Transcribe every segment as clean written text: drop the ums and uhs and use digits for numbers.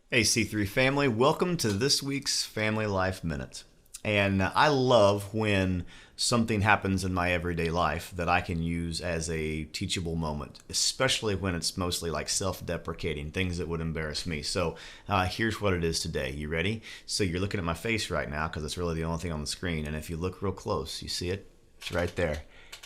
Hey, C3 family, welcome to this week's Family Life Minute. And I love when something happens in my everyday life that I can use as a teachable moment, especially when it's mostly like self-deprecating, things that would embarrass me. So here's what it is today. You ready? So you're looking at my face right now because it's really the only thing on the screen. And if you look real close, you see it? It's right there.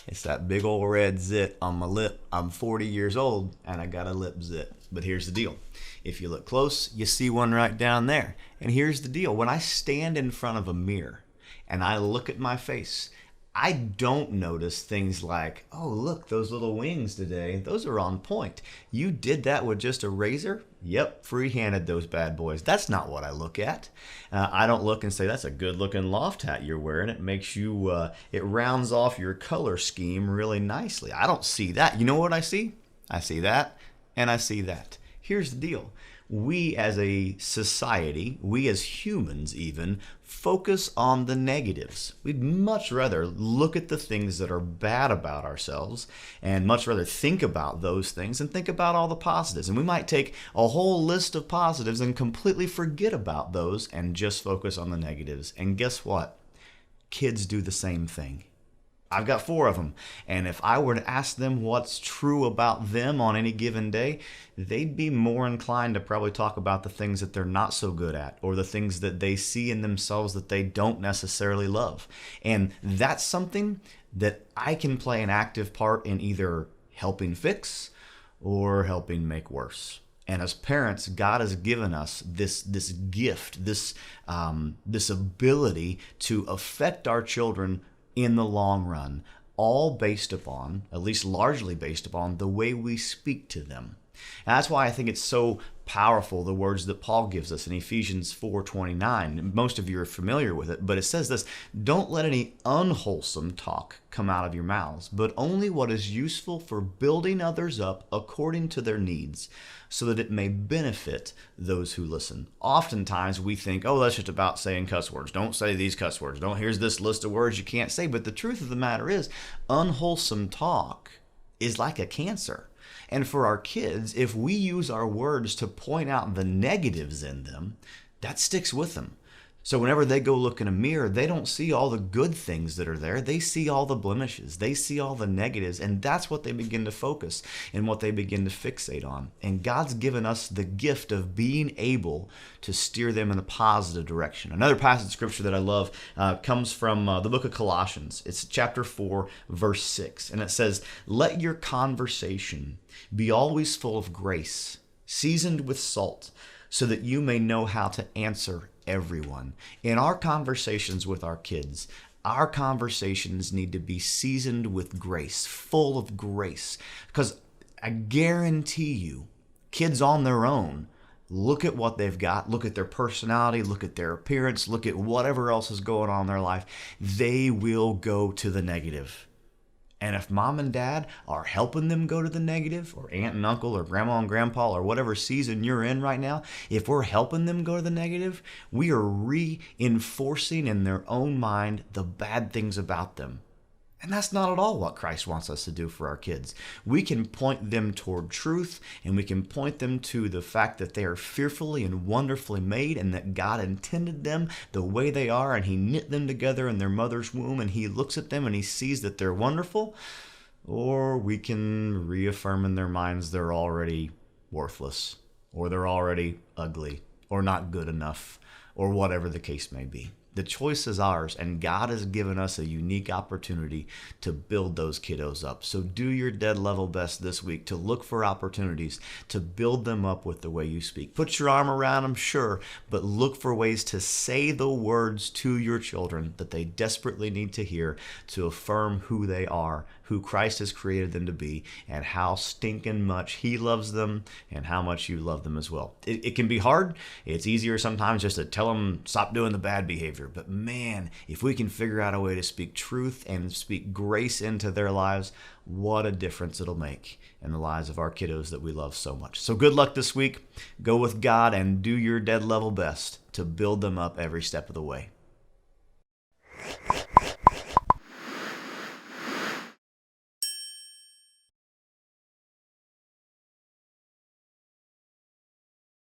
It's that big old red zit on my lip. I'm 40 years old and I got a lip zit. But here's the deal. If you look close, you see one right down there. And here's the deal. When I stand in front of a mirror and I look at my face, I don't notice things like, oh, look, those little wings today, those are on point. You did that with just a razor? Yep, free-handed those bad boys. That's not what I look at. I don't look and say, that's a good-looking loft hat you're wearing. It makes you, it rounds off your color scheme really nicely. I don't see that. You know what I see? I see that, and I see that. Here's the deal. We as a society, we as humans even, focus on the negatives. We'd much rather look at the things that are bad about ourselves and much rather think about those things and think about all the positives. And we might take a whole list of positives and completely forget about those and just focus on the negatives. And guess what? Kids do the same thing. I've got 4 of them. And if I were to ask them what's true about them on any given day, they'd be more inclined to probably talk about the things that they're not so good at or the things that they see in themselves that they don't necessarily love. And that's something that I can play an active part in either helping fix or helping make worse. And as parents, God has given us this gift, this ability to affect our children in the long run, all based upon, at least largely based upon, the way we speak to them. And that's why I think it's so powerful, the words that Paul gives us in Ephesians 4:29. Most of you are familiar with it, but it says this: don't let any unwholesome talk come out of your mouths, but only what is useful for building others up according to their needs, so that it may benefit those who listen. Oftentimes we think, oh, that's just about saying cuss words. Don't say these cuss words. Here's this list of words you can't say. But the truth of the matter is, unwholesome talk is like a cancer. And for our kids, if we use our words to point out the negatives in them, that sticks with them. So whenever they go look in a mirror, they don't see all the good things that are there. They see all the blemishes. They see all the negatives. And that's what they begin to focus and what they begin to fixate on. And God's given us the gift of being able to steer them in a positive direction. Another passage of scripture that I love comes from the book of Colossians. It's chapter 4, verse 6. And it says, let your conversation be always full of grace, seasoned with salt, so that you may know how to answer everyone. In our conversations with our kids, our conversations need to be seasoned with grace, full of grace. Because I guarantee you, kids on their own, look at what they've got, look at their personality, look at their appearance, look at whatever else is going on in their life, they will go to the negative. And if mom and dad are helping them go to the negative, or aunt and uncle, or grandma and grandpa, or whatever season you're in right now, if we're helping them go to the negative, we are reinforcing in their own mind the bad things about them. And that's not at all what Christ wants us to do for our kids. We can point them toward truth, and we can point them to the fact that they are fearfully and wonderfully made, and that God intended them the way they are, and He knit them together in their mother's womb, and He looks at them and He sees that they're wonderful. Or we can reaffirm in their minds they're already worthless, or they're already ugly, or not good enough, or whatever the case may be. The choice is ours, and God has given us a unique opportunity to build those kiddos up. So do your dead level best this week to look for opportunities to build them up with the way you speak. Put your arm around them, sure, but look for ways to say the words to your children that they desperately need to hear to affirm who they are, who Christ has created them to be, and how stinking much He loves them and how much you love them as well. It can be hard. It's easier sometimes just to tell them, stop doing the bad behavior. But man, if we can figure out a way to speak truth and speak grace into their lives, what a difference it'll make in the lives of our kiddos that we love so much. So good luck this week. Go with God and do your dead level best to build them up every step of the way.